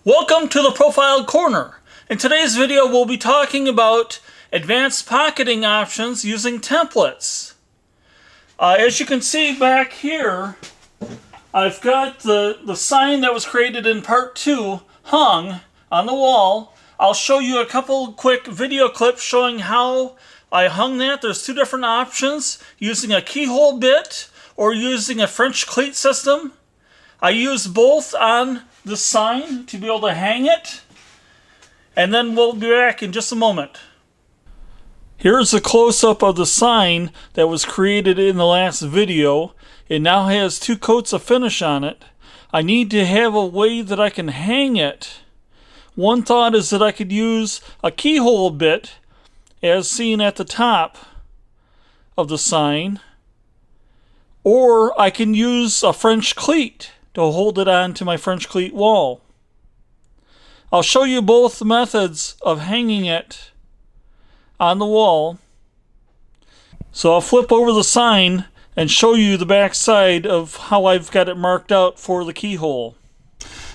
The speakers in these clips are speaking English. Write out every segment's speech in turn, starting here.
Welcome to the Profiled Corner. In today's video we'll be talking about advanced pocketing options using templates. As you can see back here, I've got the sign that was created in part 2 hung on the wall. I'll show you a couple quick video clips showing how I hung that. There's two different options, using a keyhole bit or using a French cleat system. I use both on the sign to be able to hang it, and then we'll be back in just a moment. Here's a close-up of the sign that was created in the last video. It now has 2 coats of finish on it. I need to have a way that I can hang it. One thought is that I could use a keyhole bit as seen at the top of the sign, or I can use a French cleat to hold it on to my French cleat wall. I'll show you both methods of hanging it on the wall. So I'll flip over the sign and show you the back side of how I've got it marked out for the keyhole.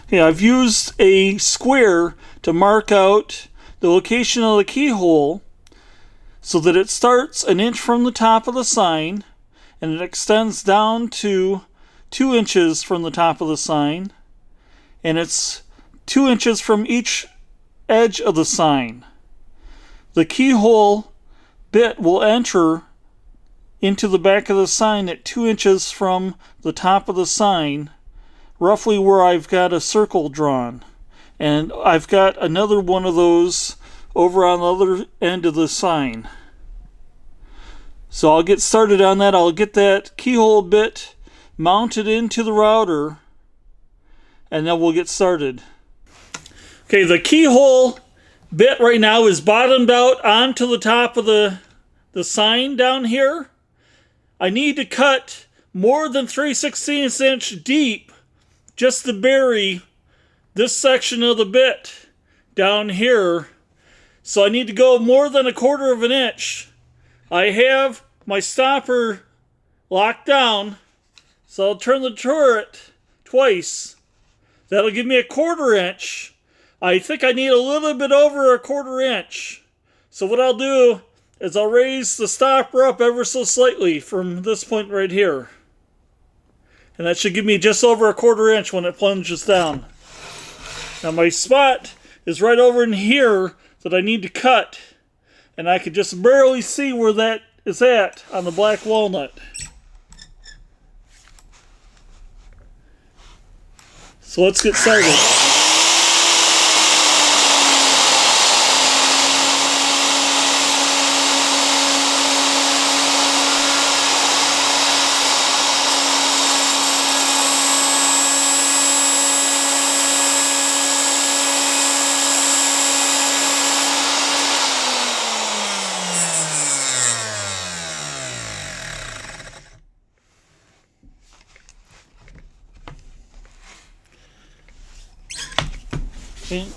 Okay, I've used a square to mark out the location of the keyhole so that it starts an inch from the top of the sign and it extends down to 2 inches from the top of the sign, and it's 2 inches from each edge of the sign. The keyhole bit will enter into the back of the sign at 2 inches from the top of the sign, roughly where I've got a circle drawn. And I've got another one of those over on the other end of the sign. So I'll get started on that. I'll get that keyhole bit mounted into the router, and then we'll get started. Okay, the keyhole bit right now is bottomed out onto the top of the sign down here. I need to cut more than 3/16 inch deep just to bury this section of the bit down here. So I need to go more than 1/4 of an inch. I have my stopper locked down, so I'll turn the turret twice. That'll give me 1/4 inch. I think I need a little bit over 1/4 inch. So what I'll do is I'll raise the stopper up ever so slightly from this point right here. And that should give me just over 1/4 inch when it plunges down. Now my spot is right over in here that I need to cut. And I can just barely see where that is at on the black walnut. So let's get started.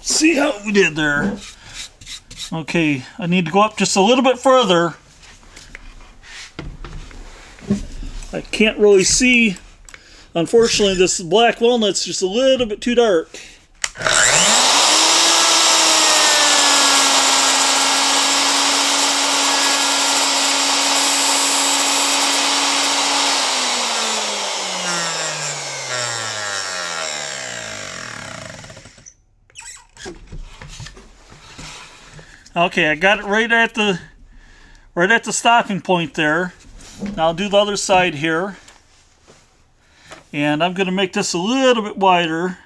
See how we did there. Okay, I need to go up just a little bit further. I can't really see. Unfortunately, this black walnut's just a little bit too dark. Okay, I got it right at the stopping point there. Now I'll do the other side here. And I'm going to make this a little bit wider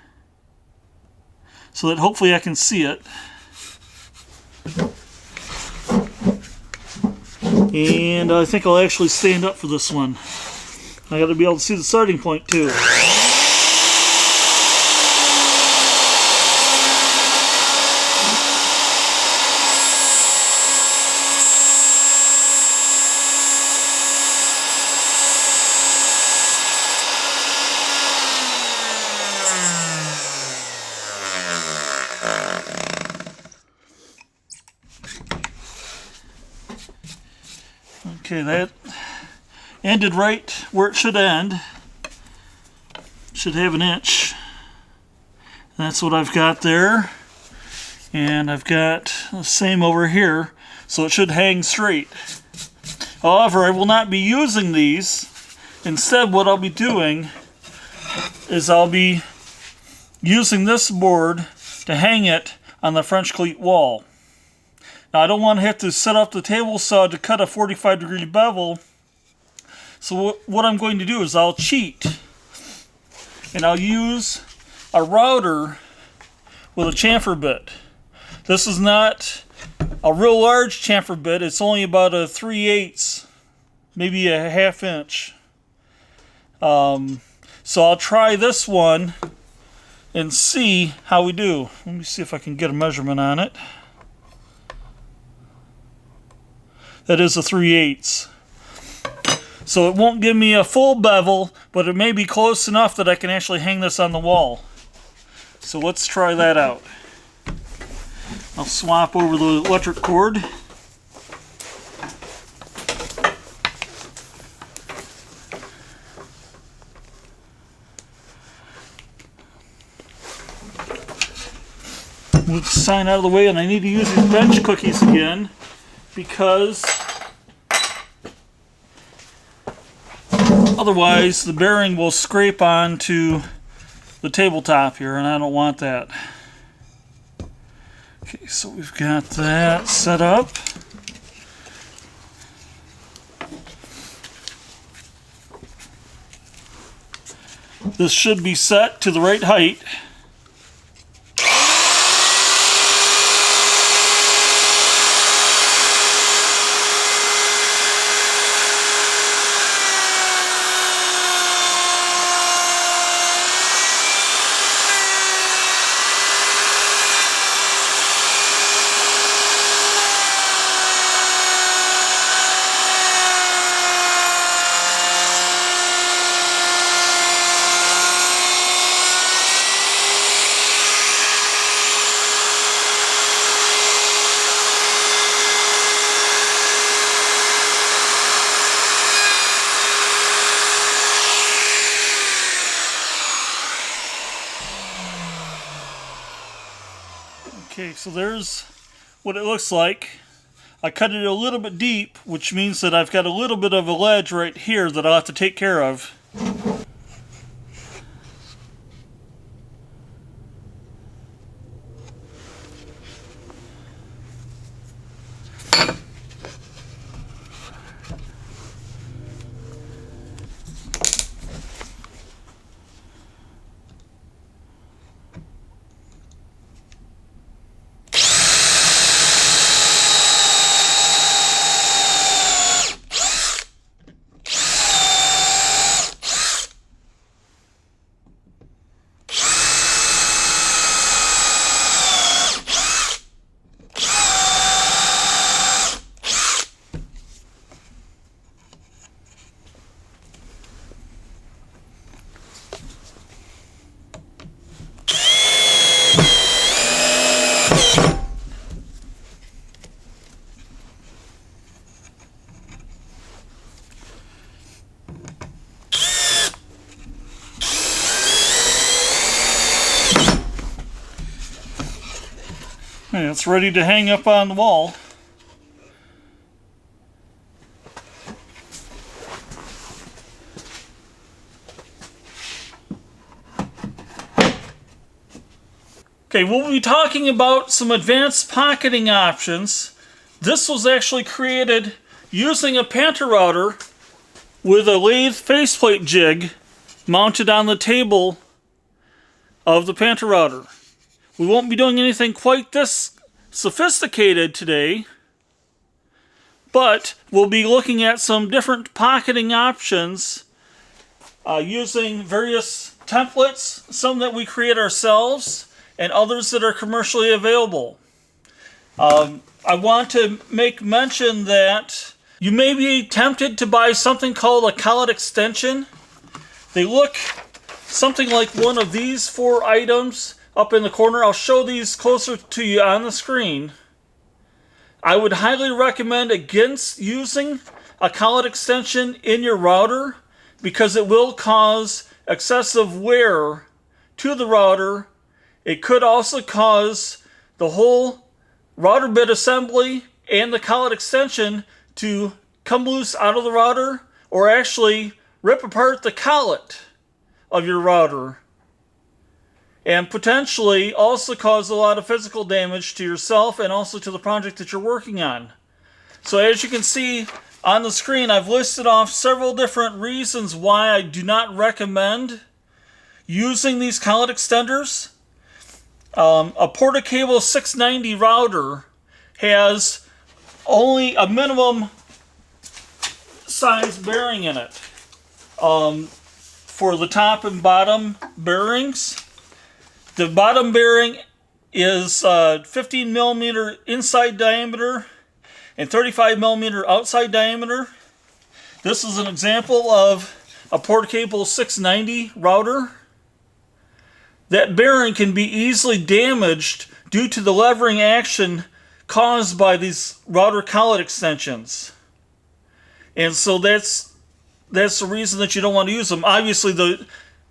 so that hopefully I can see it. And I think I'll actually stand up for this one. I got to be able to see the starting point too. Okay, that ended right where it should end. Should have an inch. That's what I've got there. And I've got the same over here, so it should hang straight. However, I will not be using these. Instead, what I'll be doing is I'll be using this board to hang it on the French cleat wall. Now, I don't want to have to set up the table saw to cut a 45-degree bevel. So what I'm going to do is I'll cheat. And I'll use a router with a chamfer bit. This is not a real large chamfer bit. It's only about a 3/8, maybe a 1/2 inch. So I'll try this one and see how we do. Let me see if I can get a measurement on it. That is a 3/8. So it won't give me a full bevel, but it may be close enough that I can actually hang this on the wall. So let's try that out. I'll swap over the electric cord. Move the sign out of the way, and I need to use these bench cookies again because otherwise the bearing will scrape onto the tabletop here, and I don't want that. Okay, so we've got that set up. This should be set to the right height. Okay, so there's what it looks like. I cut it a little bit deep, which means that I've got a little bit of a ledge right here that I'll have to take care of. And it's ready to hang up on the wall. Okay, we'll be talking about some advanced pocketing options. This was actually created using a panther router with a lathe faceplate jig mounted on the table of the panther router. We won't be doing anything quite this sophisticated today, but we'll be looking at some different pocketing options using various templates, some that we create ourselves and others that are commercially available. I want to make mention that you may be tempted to buy something called a collet extension. They look something like one of these 4 items up in the corner. I'll show these closer to you on the screen. I would highly recommend against using a collet extension in your router because it will cause excessive wear to the router It could also cause the whole router bit assembly and the collet extension to come loose out of the router, or actually rip apart the collet of your router, and potentially also cause a lot of physical damage to yourself and also to the project that you're working on. So as you can see on the screen, I've listed off several different reasons why I do not recommend using these collet extenders. A Portacable 690 router has only a minimum size bearing in it for the top and bottom bearings. The bottom bearing is 15 millimeter inside diameter and 35 millimeter outside diameter. This is an example of a Portacable 690 router. That bearing can be easily damaged due to the levering action caused by these router collet extensions. And so that's the reason that you don't want to use them. Obviously, the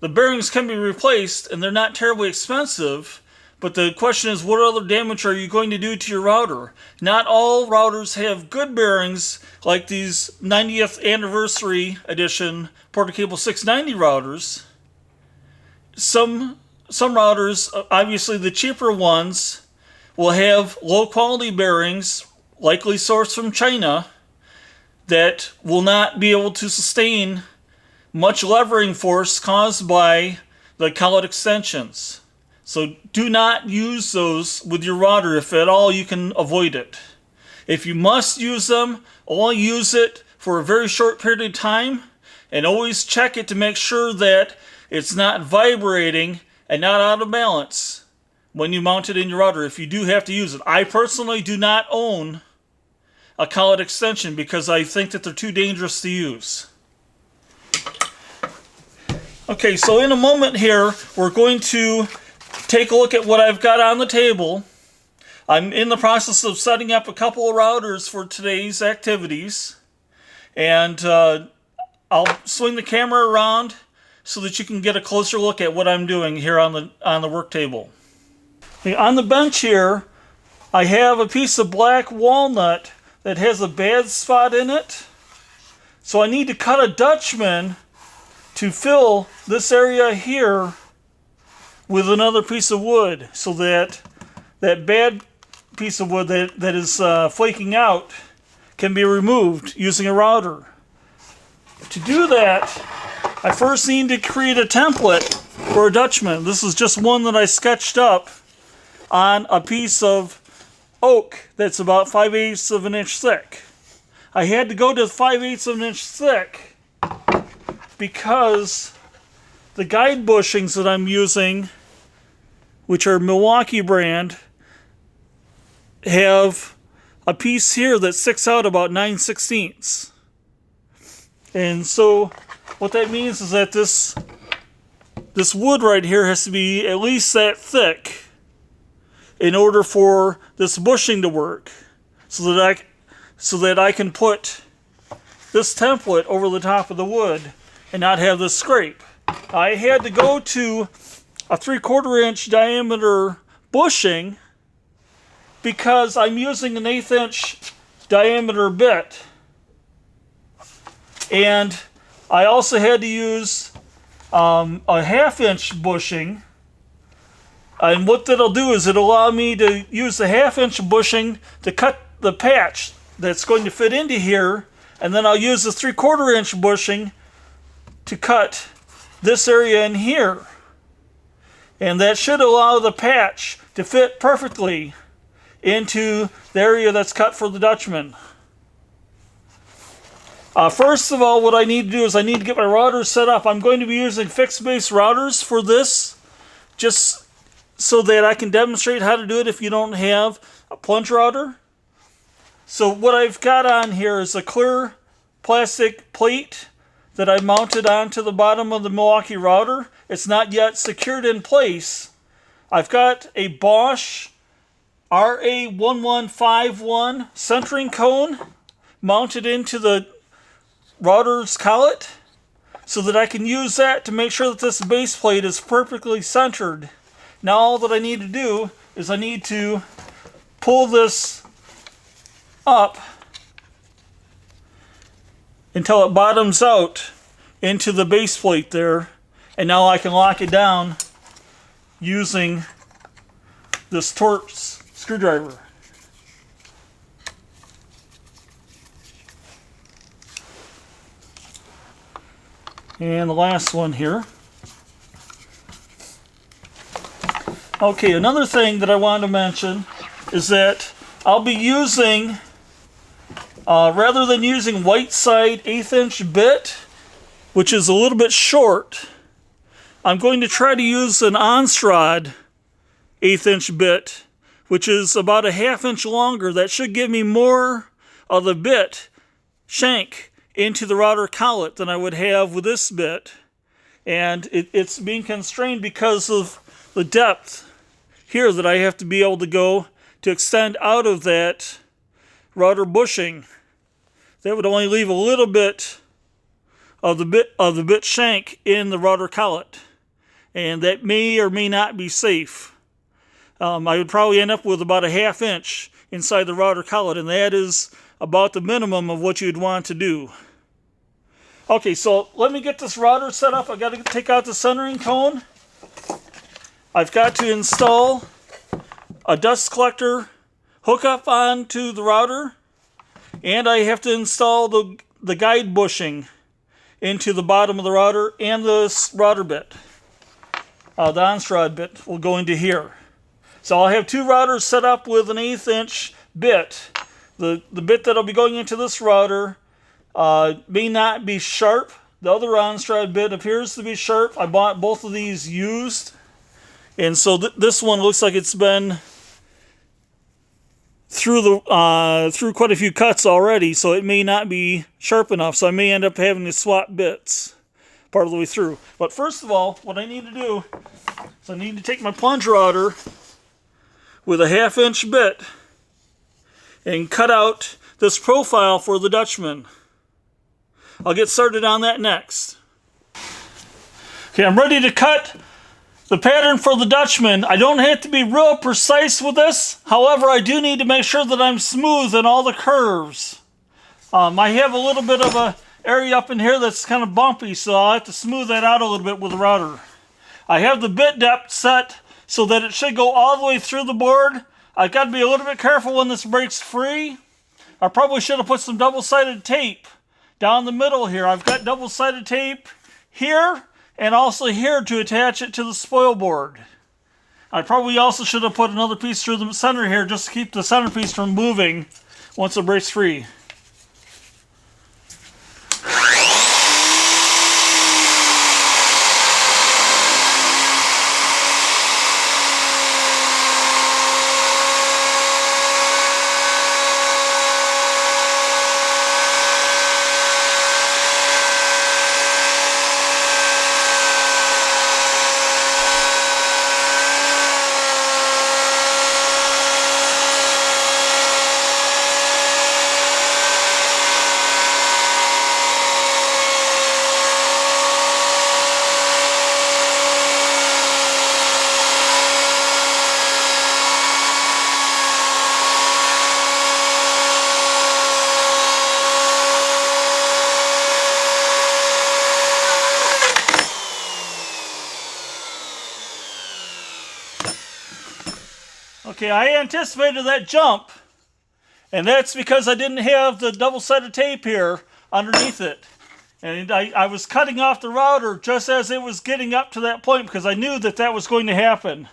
bearings can be replaced, and they're not terribly expensive, but the question is, what other damage are you going to do to your router? Not all routers have good bearings like these 90th anniversary edition Portacable 690 routers. Some routers, obviously the cheaper ones, will have low quality bearings, likely sourced from China, that will not be able to sustain much levering force caused by the collet extensions. So do not use those with your router if at all you can avoid it. If you must use them, only use it for a very short period of time, and always check it to make sure that it's not vibrating and not out of balance when you mount it in your router, if you do have to use it. I personally do not own a collet extension because I think that they're too dangerous to use. Okay, so in a moment here, we're going to take a look at what I've got on the table. I'm in the process of setting up a couple of routers for today's activities, and I'll swing the camera around so that you can get a closer look at what I'm doing here on the work table. Okay, on the bench here, I have a piece of black walnut that has a bad spot in it. So I need to cut a dutchman to fill this area here with another piece of wood, so that that bad piece of wood that is flaking out can be removed using a router. To do that, I first need to create a template for a dutchman. This is just one that I sketched up on a piece of oak that's about 5/8 of an inch thick. I had to go to 5/8 of an inch thick because the guide bushings that I'm using, which are Milwaukee brand, have a piece here that sticks out about 9/16. And so what that means is that this wood right here has to be at least that thick in order for this bushing to work, so that I can put this template over the top of the wood and not have this scrape. I had to go to a 3/4 inch diameter bushing because I'm using an 1/8 inch diameter bit, and I also had to use a 1/2 inch bushing. And what that'll do is it'll allow me to use the 1/2 inch bushing to cut the patch that's going to fit into here, and then I'll use the 3/4 inch bushing to cut this area in here. And that should allow the patch to fit perfectly into the area that's cut for the dutchman. First of all, what I need to do is I need to get my routers set up. I'm going to be using fixed base routers for this, just so that I can demonstrate how to do it if you don't have a plunge router. So what I've got on here is a clear plastic plate that I mounted onto the bottom of the Milwaukee router. It's not yet secured in place. I've got a Bosch RA1151 centering cone mounted into the router's collet, so that I can use that to make sure that this base plate is perfectly centered Now all that I need to do is I need to pull this up until it bottoms out into the base plate there, and now I can lock it down using this Torx screwdriver. And the last one here. Okay, another thing that I wanted to mention is that I'll be using, rather than using white side 1/8 inch bit, which is a little bit short, I'm going to try to use an Onstrad 1/8 inch bit, which is about a 1/2 inch longer. That should give me more of the bit shank into the router collet than I would have with this bit. And it's being constrained because of the depth here that I have to be able to go to extend out of that router bushing. That would only leave a little bit of the bit shank in the router collet, and that may or may not be safe. I would probably end up with about a 1/2 inch inside the router collet, and that is about the minimum of what you'd want to do. Okay, so let me get this router set up. I've got to take out the centering cone. I've got to install a dust collector hookup onto the router, and I have to install the guide bushing into the bottom of the router, and this router bit. The Onstrad bit will go into here. So I'll have two routers set up with an 1/8 inch bit. The bit that'll be going into this router may not be sharp. The other Onstrad bit appears to be sharp. I bought both of these used, and so this one looks like it's been through quite a few cuts already, so it may not be sharp enough. So I may end up having to swap bits part of the way through. But first of all, what I need to do is I need to take my plunge router with a 1/2 inch bit and cut out this profile for the Dutchman. I'll get started on that next. Okay, I'm ready to cut the pattern for the Dutchman. I don't have to be real precise with this. However, I do need to make sure that I'm smooth in all the curves. I have a little bit of a area up in here that's kind of bumpy, so I'll have to smooth that out a little bit with the router. I have the bit depth set so that it should go all the way through the board. I've got to be a little bit careful when this breaks free. I probably should have put some double-sided tape down the middle here. I've got double-sided tape here and also here to attach it to the spoil board. I probably also should have put another piece through the center here just to keep the centerpiece from moving once it breaks free. Okay, I anticipated that jump, and that's because I didn't have the double-sided tape here underneath it. And I was cutting off the router just as it was getting up to that point because I knew that that was going to happen.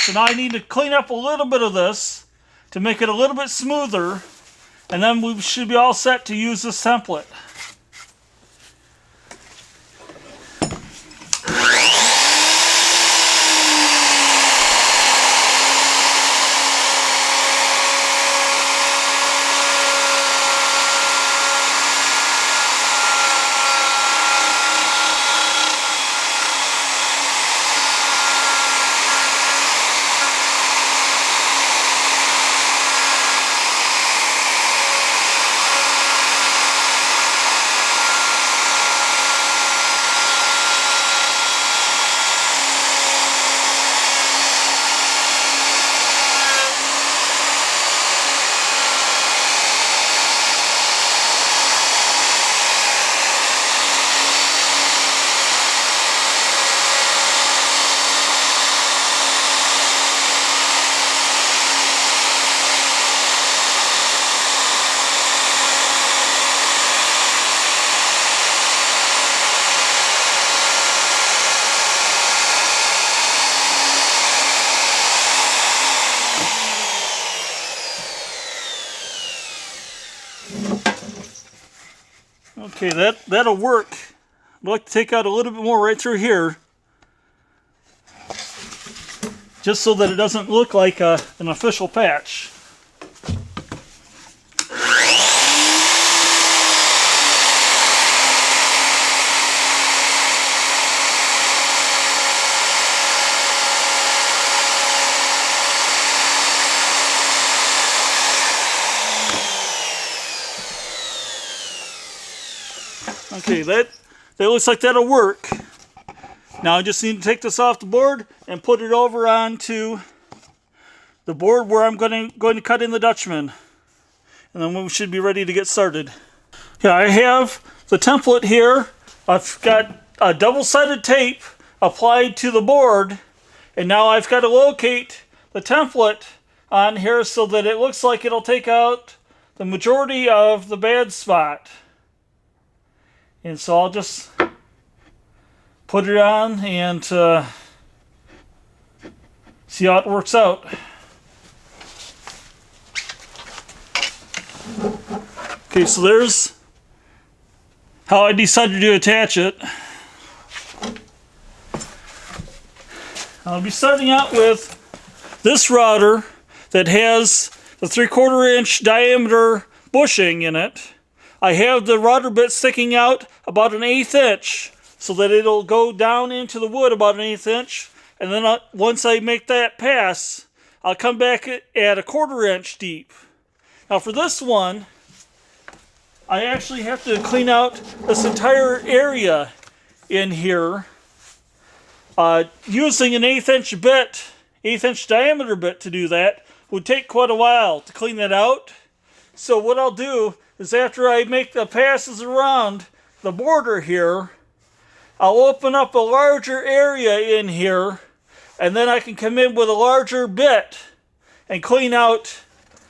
So now I need to clean up a little bit of this to make it a little bit smoother, and then we should be all set to use this template. Okay, that'll work. I'd like to take out a little bit more right through here, just so that it doesn't look like an official patch. Okay, that looks like that'll work. Now I just need to take this off the board and put it over onto the board where I'm going to cut in the Dutchman. And then we should be ready to get started. Yeah, I have the template here. I've got a double-sided tape applied to the board, and now I've got to locate the template on here so that it looks like it'll take out the majority of the bad spot. And so I'll just put it on and see how it works out. Okay, so there's how I decided to attach it. I'll be starting out with this router that has the 3/4 inch diameter bushing in it. I have the router bit sticking out about 1/8 inch so that it'll go down into the wood about 1/8 inch, and then once I make that pass, I'll come back at 1/4 inch deep. Now for this one, I actually have to clean out this entire area in here using an 1/8 inch bit, 1/8 inch diameter bit to do that. Would take quite a while to clean that out. So what I'll do is after I make the passes around the border here, I'll open up a larger area in here, and then I can come in with a larger bit and clean out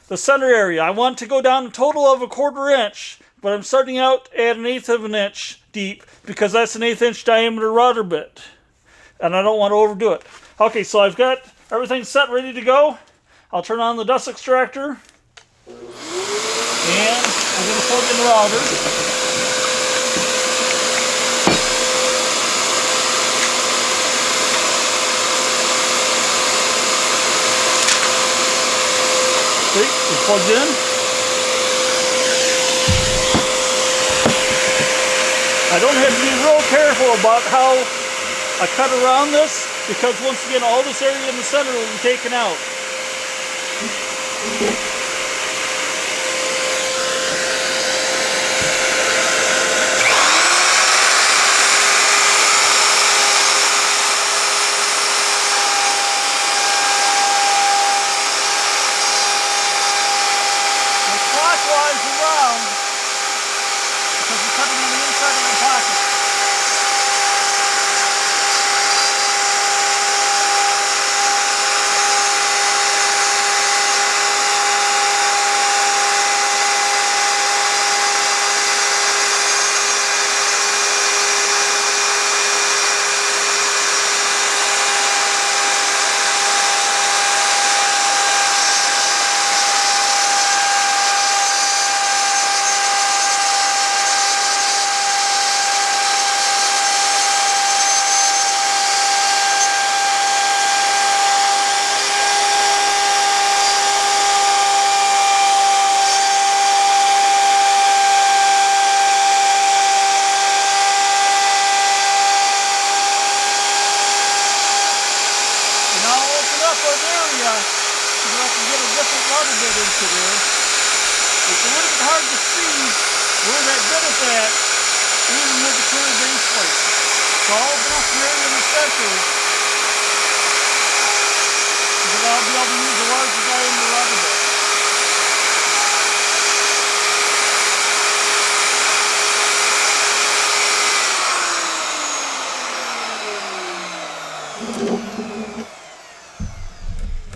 the center area. I want to go down a total of 1/4 inch, but I'm starting out at 1/8 of an inch deep because that's an 1/8 inch diameter router bit, and I don't want to overdo it. Okay, so I've got everything set, ready to go. I'll turn on the dust extractor, and I'm going to plug in the router. See, it's plugged in. I don't have to be real careful about how I cut around this, because once again, all this area in the center will be taken out.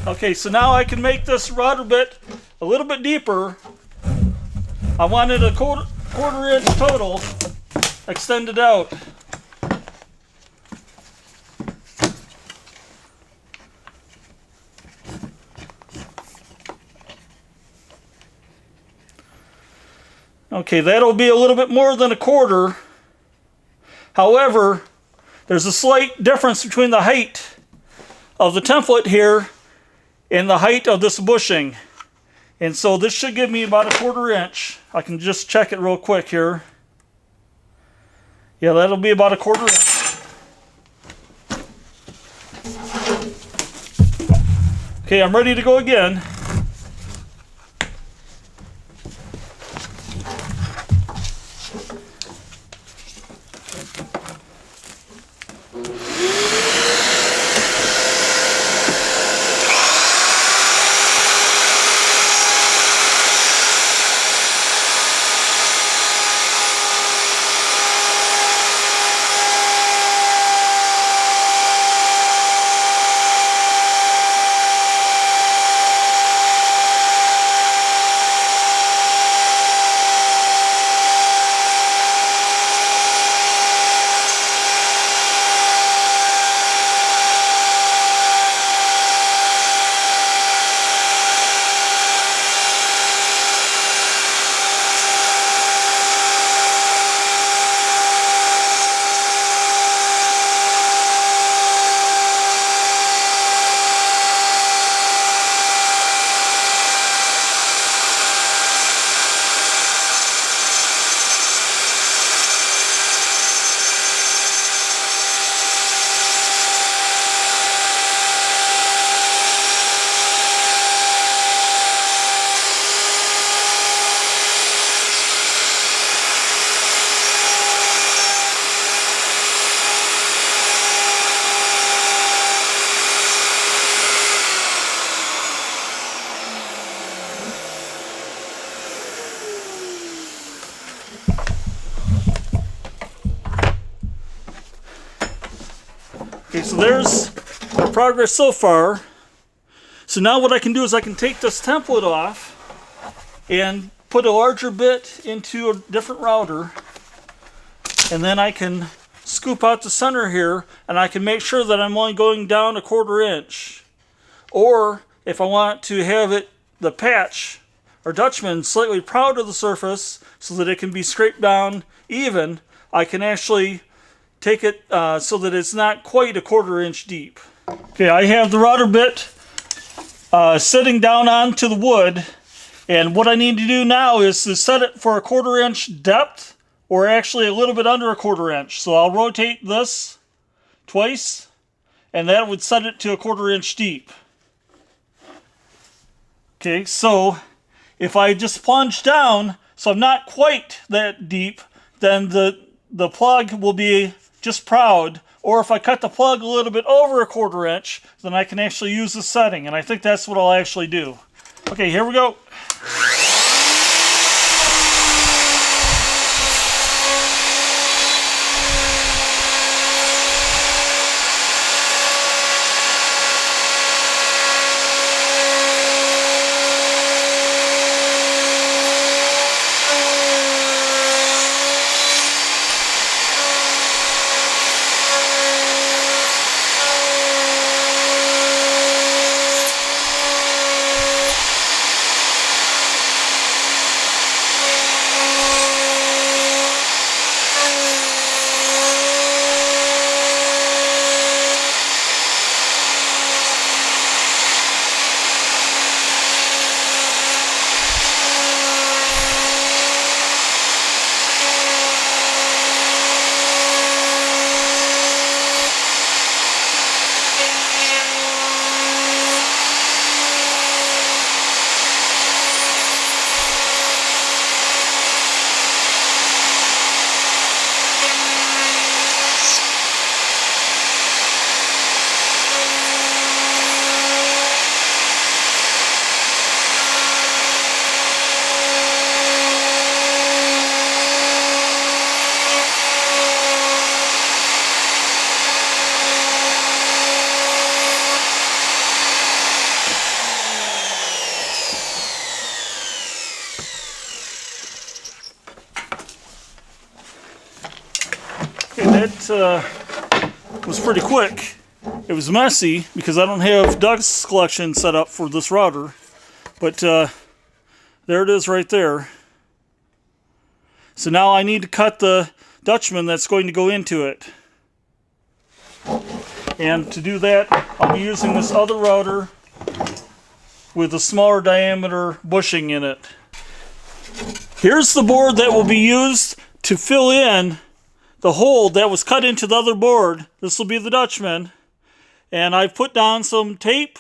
Okay, so now I can make this router bit a little bit deeper. I wanted a quarter inch total extended out. Okay, that'll be a little bit more than a quarter. However, there's a slight difference between the height of the template here and the height of this bushing. And so this should give me about a 1/4 inch. I can just check it real quick here. Yeah, that'll be about a 1/4 inch. Okay, I'm ready to go again. Okay, so there's our progress so far. So now what I can do is I can take this template off and put a larger bit into a different router, and then I can scoop out the center here, and I can make sure that I'm only going down a 1/4 inch. Or if I want to have it, the patch or dutchman, slightly proud of the surface so that it can be scraped down even, I can actually take it so that it's not quite a 1/4 inch deep. Okay, I have the router bit sitting down onto the wood, and what I need to do now is to set it for a 1/4 inch depth, or actually a little bit under a 1/4 inch. So I'll rotate this twice, and that would set it to a 1/4 inch deep. Okay, so if I just plunge down, so I'm not quite that deep, then the plug will be just proud. Or if I cut the plug a little bit over a 1/4 inch, then I can actually use the setting, and I think that's what I'll actually do. Okay, here we go. That was pretty quick. It was messy because I don't have dust collection set up for this router, but there it is right there. So now I need to cut the dutchman that's going to go into it. And to do that, I'll be using this other router with a smaller diameter bushing in it. Here's the board that will be used to fill in the hole that was cut into the other board. This will be the dutchman. And I've put down some tape.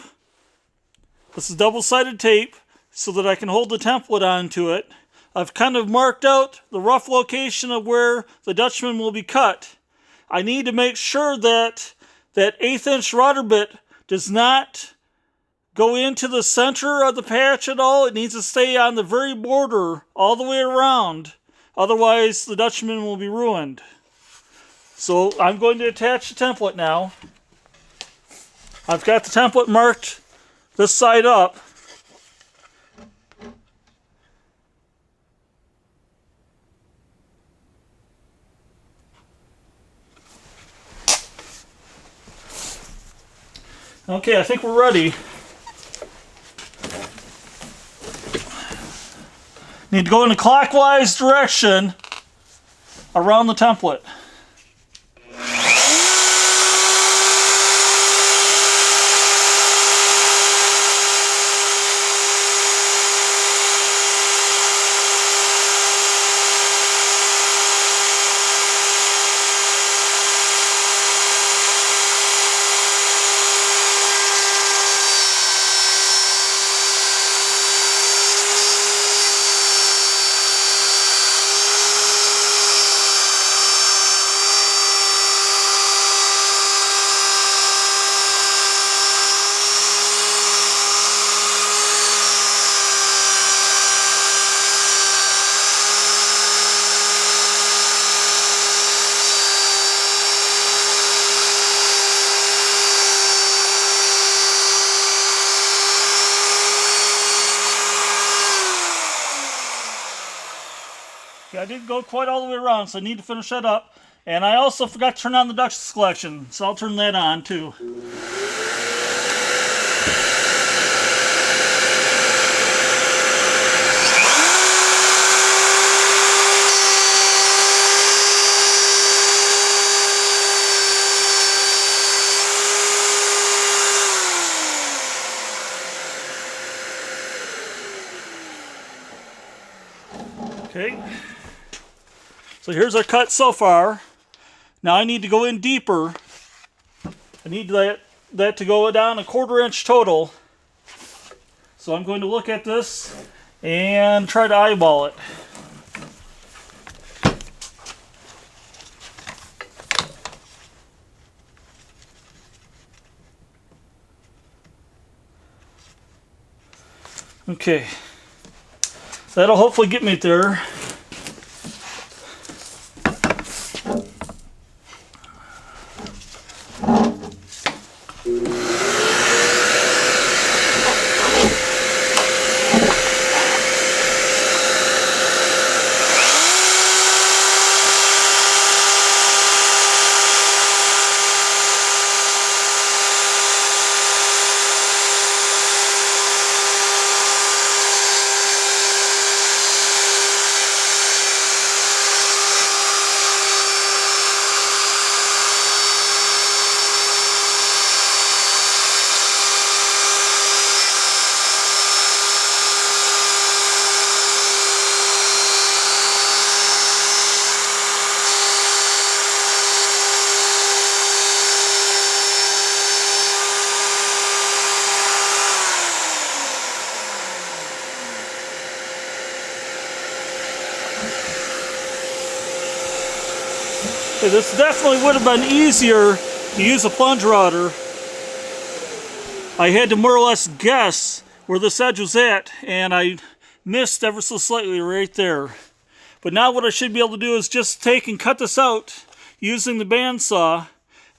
This is double-sided tape so that I can hold the template onto it. I've kind of marked out the rough location of where the dutchman will be cut. I need to make sure that that 1/8" router bit does not go into the center of the patch at all. It needs to stay on the very border all the way around. Otherwise, the dutchman will be ruined. So I'm going to attach the template now. I've got the template marked this side up. Okay, I think we're ready. Need to go in a clockwise direction around the template. I didn't go quite all the way around, so I need to finish that up. And I also forgot to turn on the Dutch selection, so I'll turn that on too. Okay. So here's our cut so far. Now I need to go in deeper. I need that to go down 1/4 inch total. So I'm going to look at this and try to eyeball it. Okay. That'll hopefully get me there. This definitely would have been easier to use a plunge router. I had to more or less guess where this edge was at, and I missed ever so slightly right there. But now what I should be able to do is just take and cut this out using the bandsaw,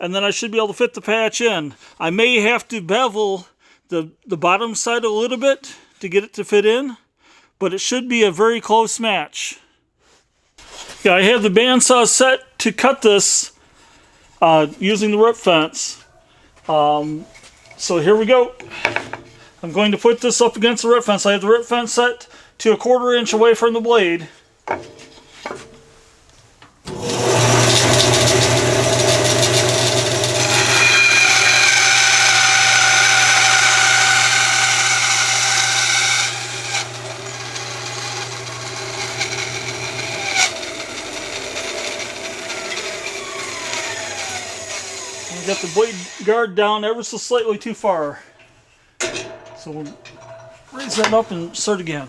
and then I should be able to fit the patch in. I may have to bevel the bottom side a little bit to get it to fit in, but it should be a very close match. Yeah, I have the bandsaw set to cut this using the rip fence. So here we go. I'm going to put this up against the rip fence. I have the rip fence set to 1/4 inch away from the blade. got the blade guard down ever so slightly too far. So we'll raise that up and start again.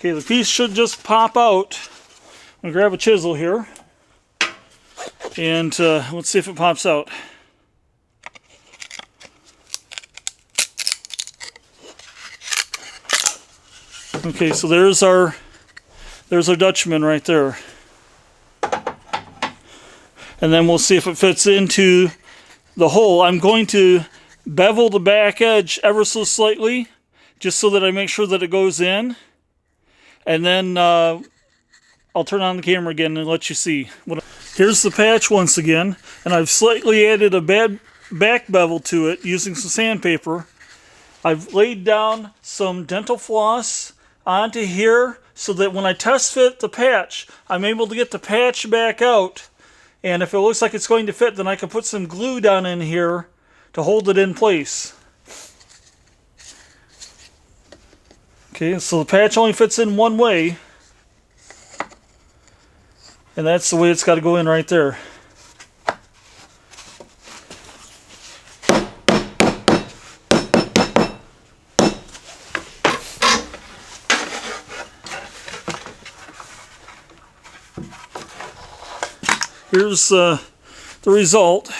Okay, the piece should just pop out. I'm going to grab a chisel here, and let's see if it pops out. Okay, so there's our Dutchman right there. And then we'll see if it fits into the hole. I'm going to bevel the back edge ever so slightly, just so that I make sure that it goes in. And then I'll turn on the camera again and let you see. Here's the patch once again, and I've slightly added a back bevel to it using some sandpaper. I've laid down some dental floss onto here so that when I test fit the patch, I'm able to get the patch back out. And if it looks like it's going to fit, then I can put some glue down in here to hold it in place. Okay, so the patch only fits in one way, and that's the way it's got to go in right there. Here's the result.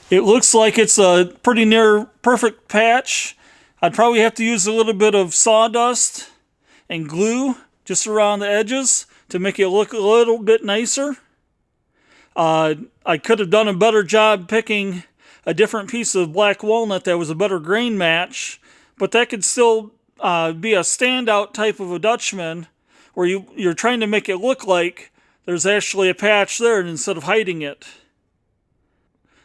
It looks like it's a pretty near perfect patch. I'd probably have to use a little bit of sawdust and glue just around the edges to make it look a little bit nicer. I could have done a better job picking a different piece of black walnut that was a better grain match, but that could still be a standout type of a Dutchman where you're trying to make it look like there's actually a patch there instead of hiding it.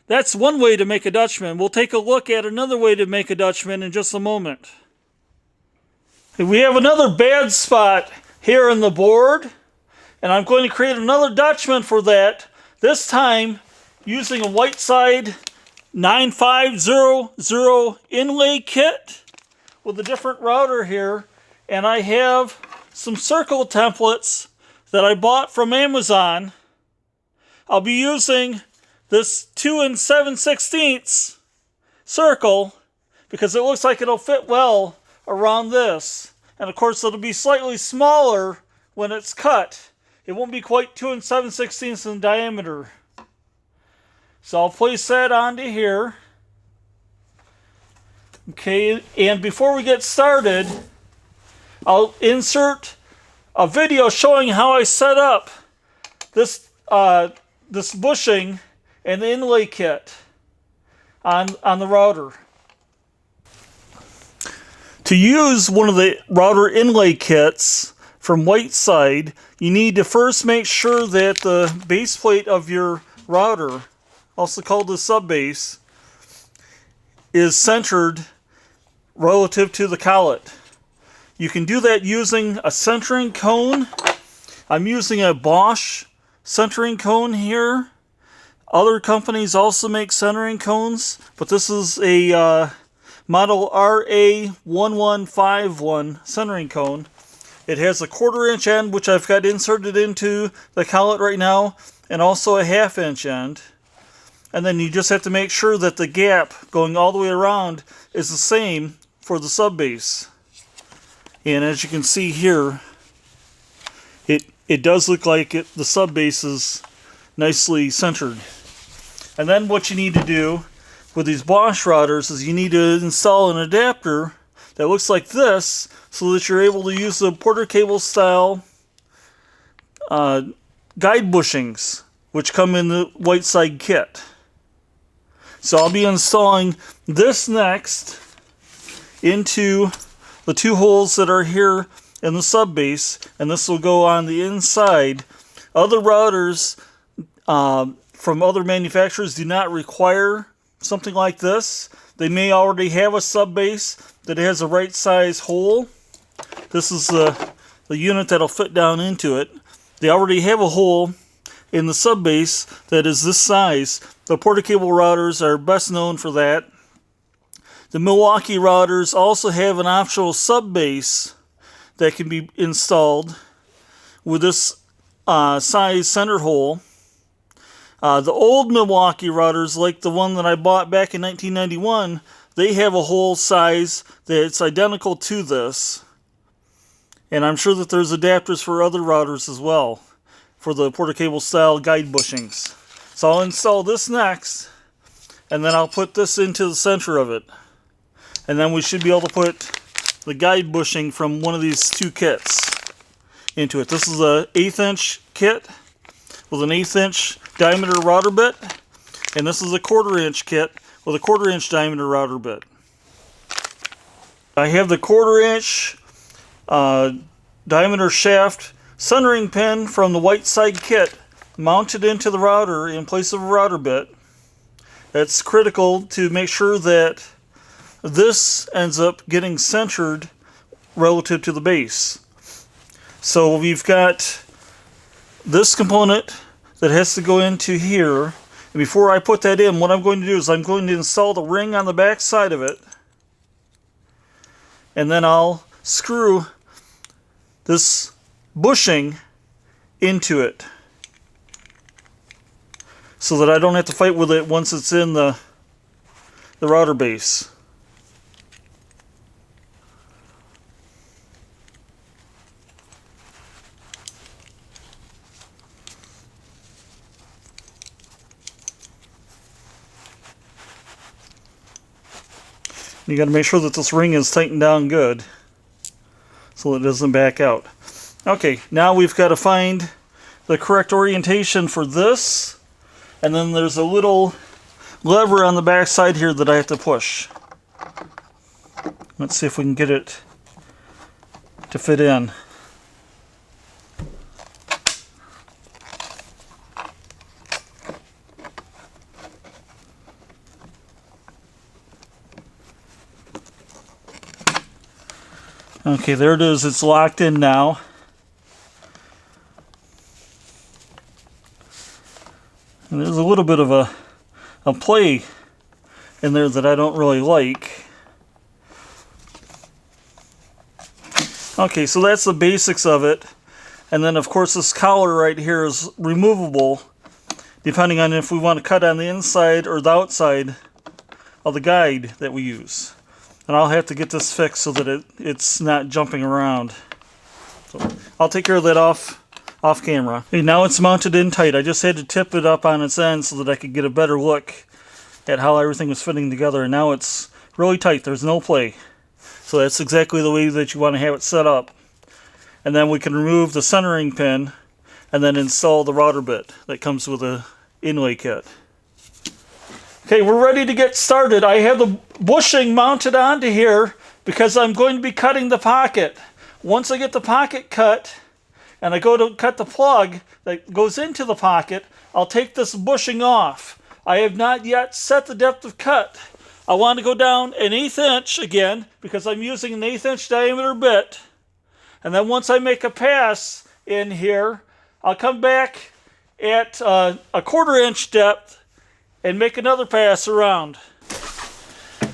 That's one way to make a Dutchman. We'll take a look at another way to make a Dutchman in just a moment. We have another bad spot here in the board, and I'm going to create another Dutchman for that, this time using a Whiteside 9500 Inlay kit with a different router here, and I have some circle templates that I bought from Amazon. I'll be using this 2 7/16 circle because it looks like it'll fit well around this. And of course it'll be slightly smaller when it's cut. It won't be quite 2 7/16 in diameter. So I'll place that onto here. Okay, and before we get started, I'll insert a video showing how I set up this bushing and the Inlay kit on the router. To use one of the router Inlay kits from Whiteside, you need to first make sure that the base plate of your router, also called the sub-base, is centered relative to the collet. You can do that using a centering cone. I'm using a Bosch centering cone here. Other companies also make centering cones, but this is a model RA1151 centering cone. It has a 1/4 inch end, which I've got inserted into the collet right now, and also a 1/2 inch end. And then you just have to make sure that the gap going all the way around is the same for the sub base. And as you can see here, it does look like the sub base is nicely centered. And then what you need to do with these Bosch routers is you need to install an adapter that looks like this so that you're able to use the Porter cable style guide bushings, which come in the Whiteside kit. So I'll be installing this next into the 2 holes that are here in the sub base, and this will go on the inside. Other routers from other manufacturers do not require something like this. They may already have a sub base that has the right size hole, This is the unit that'll fit down into it. They already have a hole in the sub base that is this size. The Porta-Cable routers are best known for that. The Milwaukee routers also have an optional sub base that can be installed with this size center hole. The old Milwaukee routers, like the one that I bought back in 1991, they have a hole size that's identical to this. And I'm sure that there's adapters for other routers as well, for the Porta-Cable style guide bushings. So I'll install this next, and then I'll put this into the center of it. And then we should be able to put the guide bushing from one of these two kits into it. This is a 1/8 inch kit with an 1/8 inch diameter router bit, and this is a 1/4 inch kit with a 1/4 inch diameter router bit. I have the 1/4 inch diameter shaft centering pin from the white side kit mounted into the router in place of a router bit. That's critical to make sure that this ends up getting centered relative to the base. So we've got this component that has to go into here. And before I put that in, what I'm going to do is I'm going to install the ring on the back side of it. And then I'll screw this bushing into it so that I don't have to fight with it once it's in the router base. You got to make sure that this ring is tightened down good so it doesn't back out. Okay, now we've got to find the correct orientation for this, and then there's a little lever on the back side here that I have to push. Let's see if we can get it to fit in. Okay, there it is. It's locked in now. And there's a little bit of a play in there that I don't really like. Okay, so that's the basics of it. And then, of course, this collar right here is removable depending on if we want to cut on the inside or the outside of the guide that we use. And I'll have to get this fixed so that it's not jumping around. So I'll take care of that off camera. Okay, now it's mounted in tight. I just had to tip it up on its end so that I could get a better look at how everything was fitting together. And now it's really tight. There's no play. So that's exactly the way that you want to have it set up. And then we can remove the centering pin and then install the router bit that comes with a Inlay kit. Okay, we're ready to get started. I have the bushing mounted onto here because I'm going to be cutting the pocket. Once I get the pocket cut and I go to cut the plug that goes into the pocket, I'll take this bushing off. I have not yet set the depth of cut. I want to go down 1/8 inch again because I'm using an 1/8 inch diameter bit. And then once I make a pass in here, I'll come back at a 1/4 inch depth and make another pass around.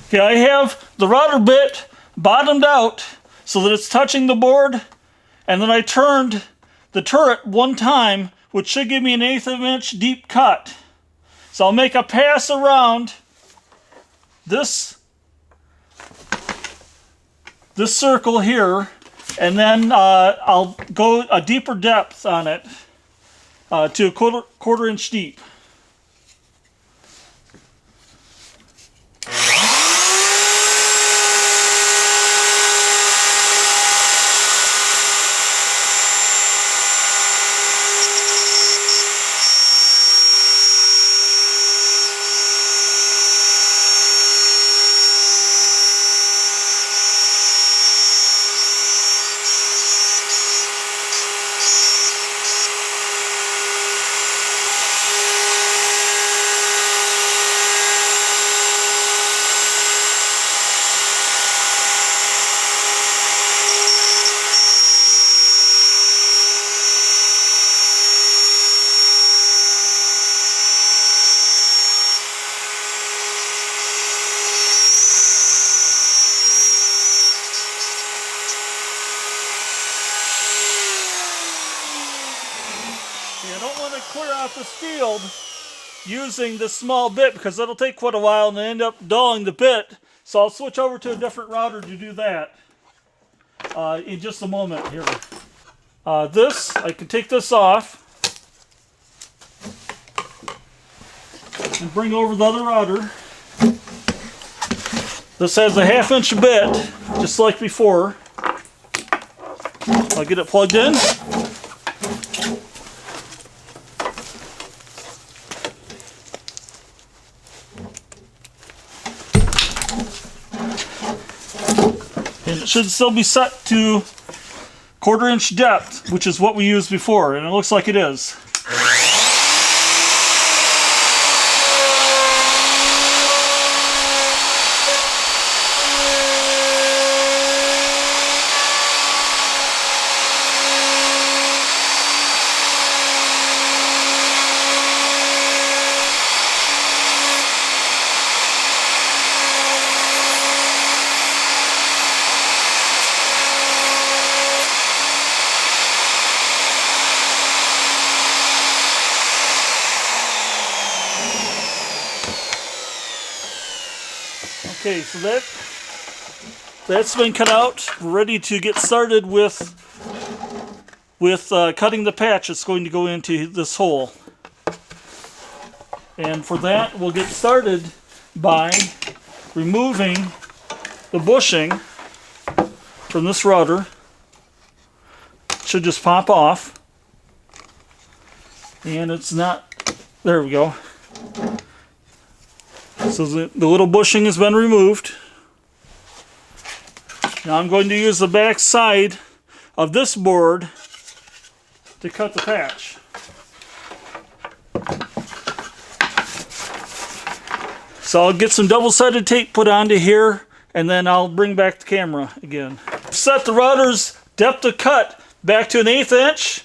Okay, I have the router bit bottomed out so that it's touching the board, and then I turned the turret one time, which should give me an 1/8 inch deep cut. So I'll make a pass around this circle here, and then I'll go a deeper depth on it to a quarter inch deep. I don't want to clear out this field using this small bit because that'll take quite a while and end up dulling the bit. So I'll switch over to a different router to do that in just a moment here. I can take this off and bring over the other router. This has a 1/2 inch bit, just like before. I'll get it plugged in. And it should still be set to 1/4 inch depth, which is what we used before, and it looks like it is. Okay, so that's been cut out. We're ready to get started with cutting the patch that's going to go into this hole. And for that, we'll get started by removing the bushing from this router. It should just pop off. And it's not, there we go. So the little bushing has been removed. Now I'm going to use the back side of this board to cut the patch. So I'll get some double-sided tape put onto here, and then I'll bring back the camera again. Set the router's depth of cut back to 1/8 inch.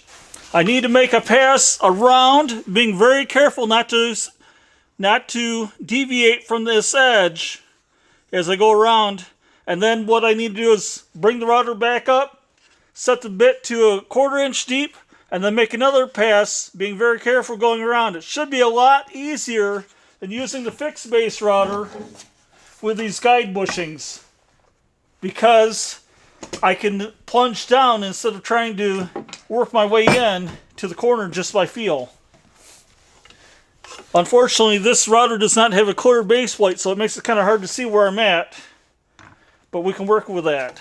I need to make a pass around, being very careful not to deviate from this edge as I go around. And then what I need to do is bring the router back up, set the bit to 1/4 inch deep, and then make another pass, being very careful going around. It should be a lot easier than using the fixed base router with these guide bushings, because I can plunge down instead of trying to work my way in to the corner just by feel. Unfortunately, this router does not have a clear base plate, so it makes it kind of hard to see where I'm at, but we can work with that.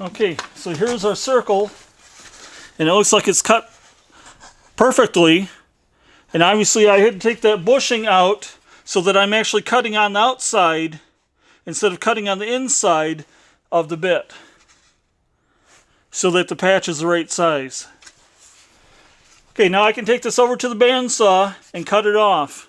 Okay, so here's our circle, and it looks like it's cut perfectly. And obviously I had to take that bushing out so that I'm actually cutting on the outside instead of cutting on the inside of the bit, so that the patch is the right size. Okay, now I can take this over to the bandsaw and cut it off.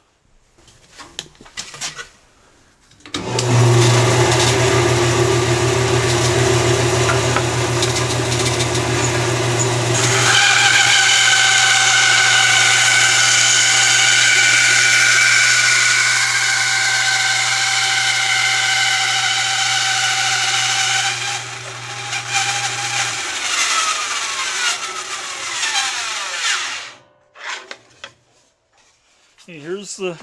Okay, here's the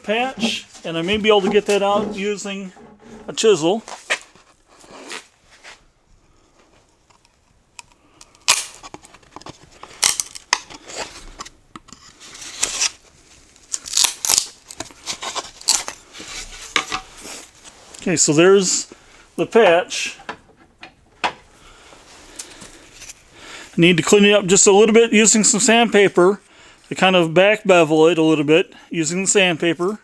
patch, and I may be able to get that out using a chisel. Okay, so there's the patch. I need to clean it up just a little bit using some sandpaper to kind of back bevel it a little bit using the sandpaper.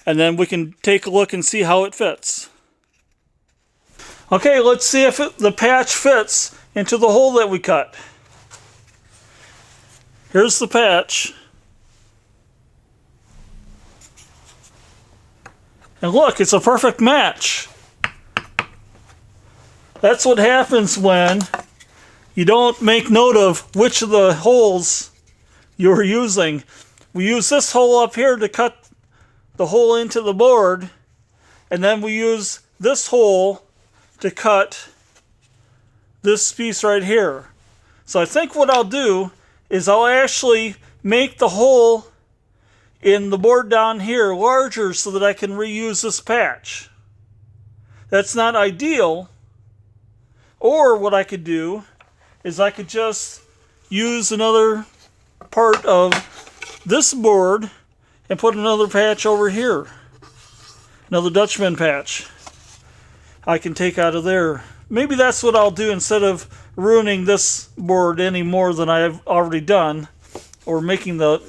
And then we can take a look and see how it fits. Okay, let's see if the patch fits into the hole that we cut. Here's the patch. And look, it's a perfect match. That's what happens when you don't make note of which of the holes you're using. We use this hole up here to cut the hole into the board, and then we use this hole to cut this piece right here. So I think what I'll do is I'll actually make the hole in the board down here larger so that I can reuse this patch. That's not ideal. Or what I could do is I could just use another part of this board and put another patch over here. Another Dutchman patch I can take out of there. Maybe that's what I'll do instead of ruining this board any more than I've already done, or making the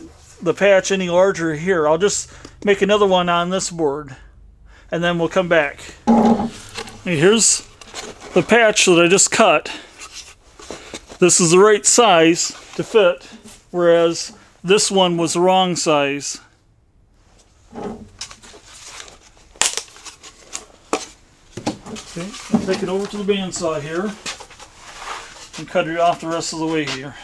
patch any larger here. I'll just make another one on this board, and then we'll come back. Okay, here's the patch that I just cut. This is the right size to fit, whereas this one was the wrong size. Okay, I'll take it over to the bandsaw here and cut it off the rest of the way here.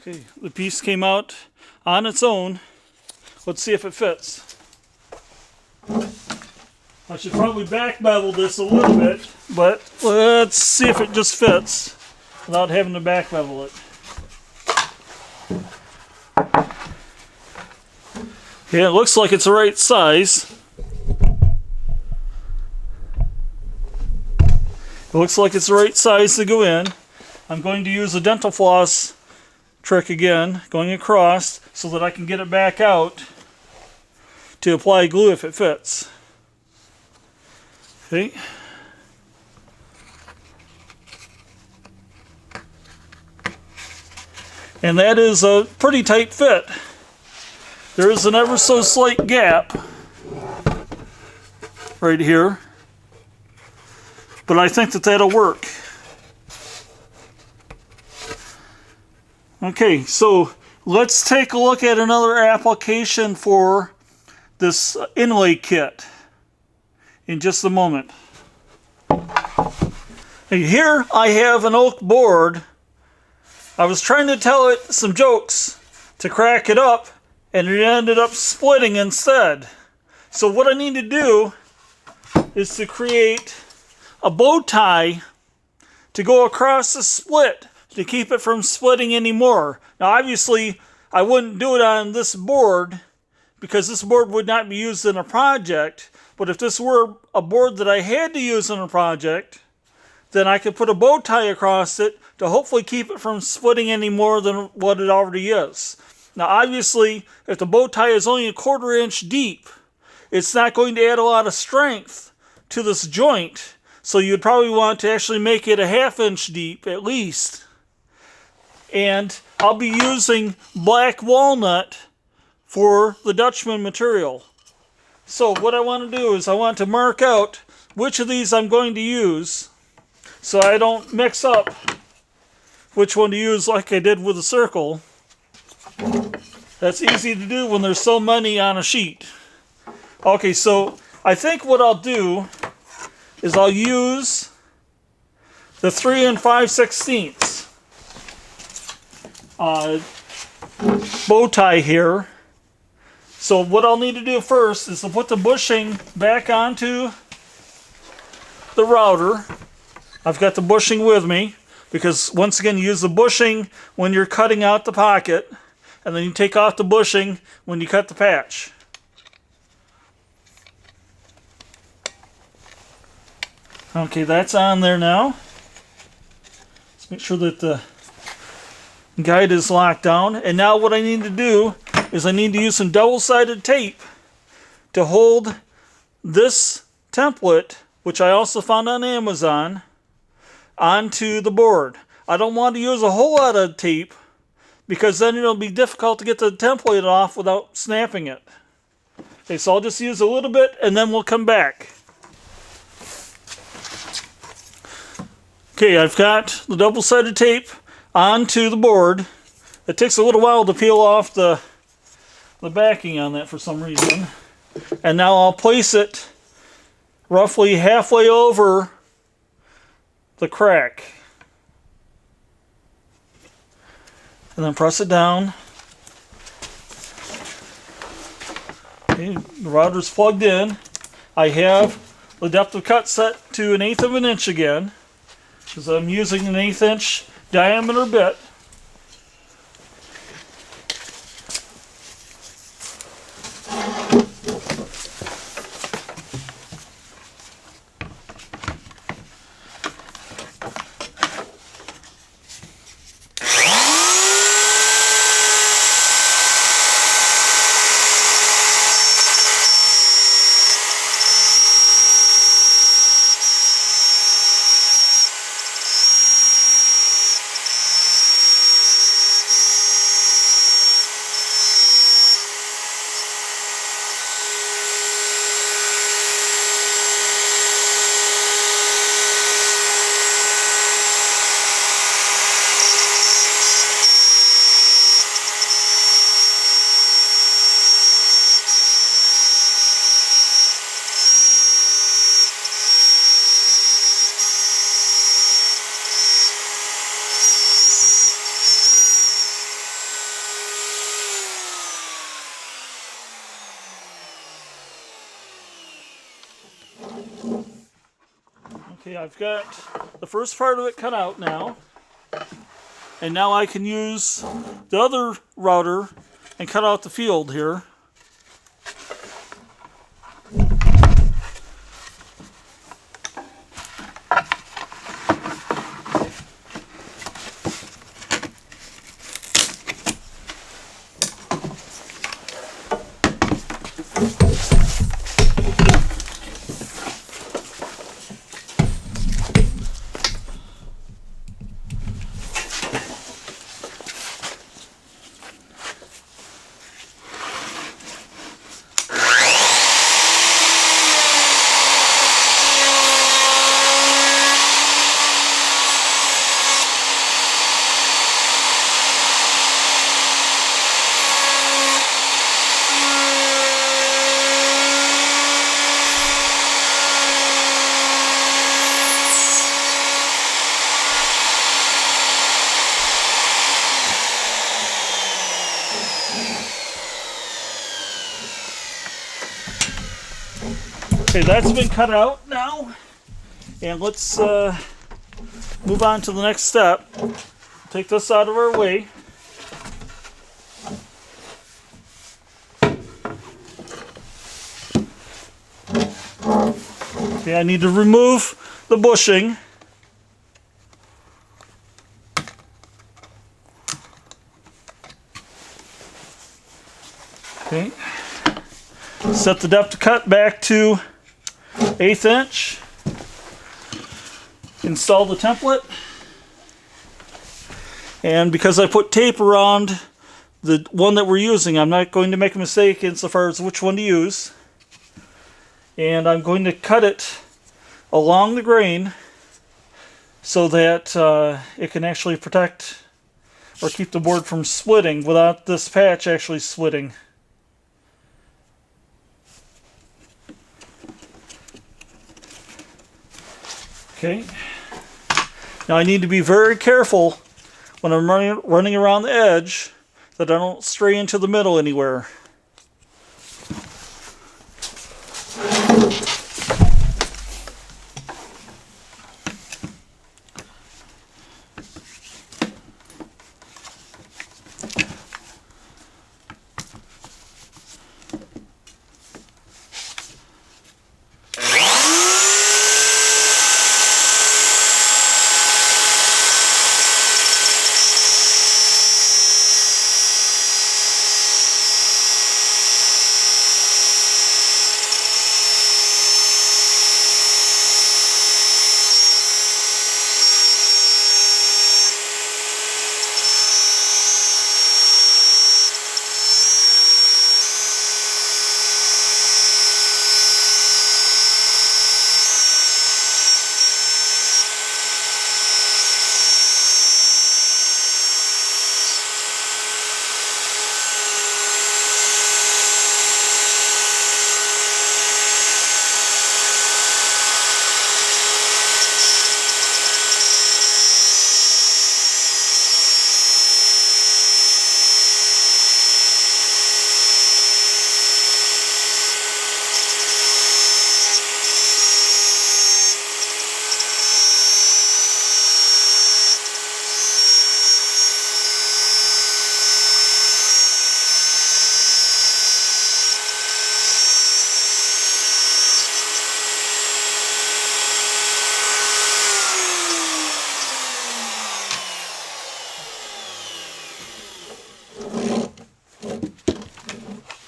Okay, the piece came out on its own. Let's see if it fits. I should probably back bevel this a little bit, but let's see if it just fits without having to back bevel it. Okay, it looks like it's the right size. It looks like it's the right size to go in. I'm going to use a dental floss trick again, going across so that I can get it back out to apply glue if it fits. Okay. And that is a pretty tight fit. There is an ever so slight gap right here, but I think that that'll work. Okay, so let's take a look at another application for this Inlay kit in just a moment. Here I have an oak board. I was trying to tell it some jokes to crack it up, and it ended up splitting instead. So what I need to do is to create a bow tie to go across the split to keep it from splitting anymore. Now obviously I wouldn't do it on this board because this board would not be used in a project, but if this were a board that I had to use in a project, then I could put a bow tie across it to hopefully keep it from splitting any more than what it already is. Now obviously if the bow tie is only 1/4 inch deep, it's not going to add a lot of strength to this joint, so you'd probably want to actually make it 1/2 inch deep at least. And I'll be using black walnut for the Dutchman material. So what I want to do is I want to mark out which of these I'm going to use so I don't mix up which one to use like I did with the circle. That's easy to do when there's so many on a sheet. Okay, so I think what I'll do is I'll use the 3 5/16 bow tie here. So what I'll need to do first is to put the bushing back onto the router. I've got the bushing with me because, once again, you use the bushing when you're cutting out the pocket, and then you take off the bushing when you cut the patch. Okay, that's on there now. Let's make sure that the guide is locked down. And now what I need to do is I need to use some double-sided tape to hold this template, which I also found on Amazon, onto the board. I don't want to use a whole lot of tape because then it'll be difficult to get the template off without snapping it. Okay, so I'll just use a little bit and then we'll come back. Okay, I've got the double-sided tape onto the board. It takes a little while to peel off the backing on that for some reason. And now I'll place it roughly halfway over the crack. And then press it down. Okay, the router's plugged in. I have the depth of cut set to 1/8 of an inch again, because I'm using an 1/8 inch diameter bit. Okay, I've got the first part of it cut out now. And now I can use the other router and cut out the field here. Okay, that's been cut out now, and let's move on to the next step. Take this out of our way. Okay, I need to remove the bushing. Okay, set the depth of cut back to 1/8 inch. Install the template. And because I put tape around the one that we're using, I'm not going to make a mistake insofar as which one to use. And I'm going to cut it along the grain so that it can actually protect or keep the board from splitting without this patch actually splitting. Okay. Now I need to be very careful when I'm running around the edge that I don't stray into the middle anywhere.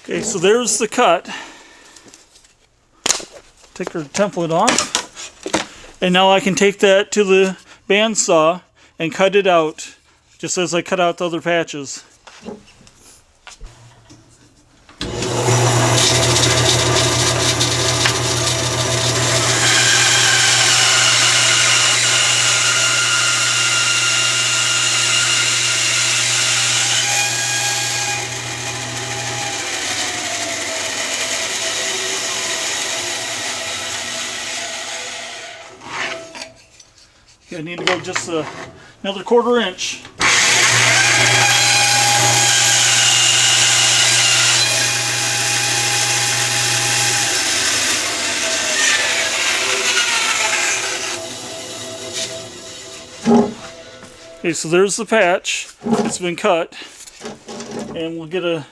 Okay, so there's the cut. Take our template off. And now I can take that to the bandsaw and cut it out, just as I cut out the other patches. I need to go just another 1/4 inch. Okay, so there's the patch. It's been cut. And we'll get a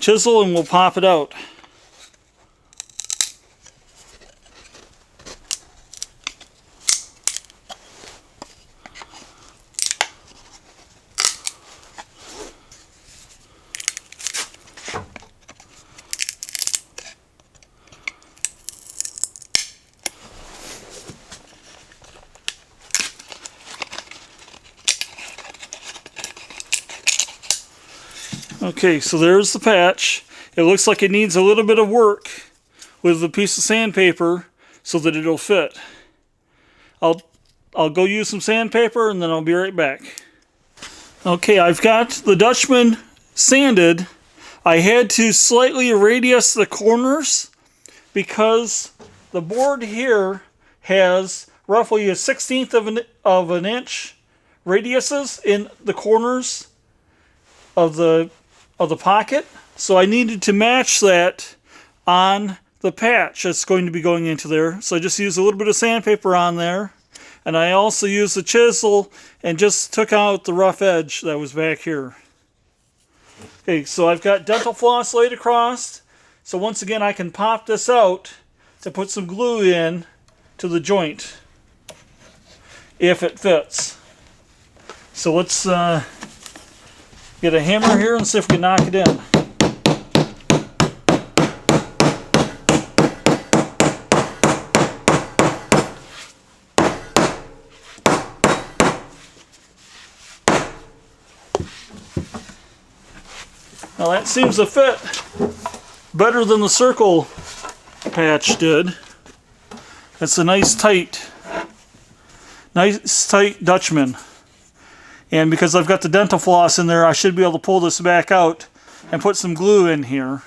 chisel and we'll pop it out. Okay, so there's the patch. It looks like it needs a little bit of work with a piece of sandpaper so that it'll fit. I'll go use some sandpaper and then I'll be right back. Okay, I've got the Dutchman sanded. I had to slightly radius the corners because the board here has roughly a 1/16 of an inch radiuses in the corners of the pocket, so I needed to match that on the patch that's going to be going into there. So I just used a little bit of sandpaper on there, and I also used the chisel and just took out the rough edge that was back here. Okay, so I've got dental floss laid across, so once again I can pop this out to put some glue in to the joint if it fits. So let's get a hammer here and see if we can knock it in. Now that seems to fit better than the circle patch did. That's a nice tight Dutchman. And because I've got the dental floss in there, I should be able to pull this back out and put some glue in here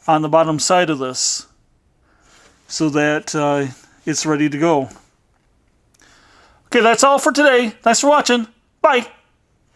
on the bottom side of this so that it's ready to go. Okay, that's all for today. Thanks for watching. Bye.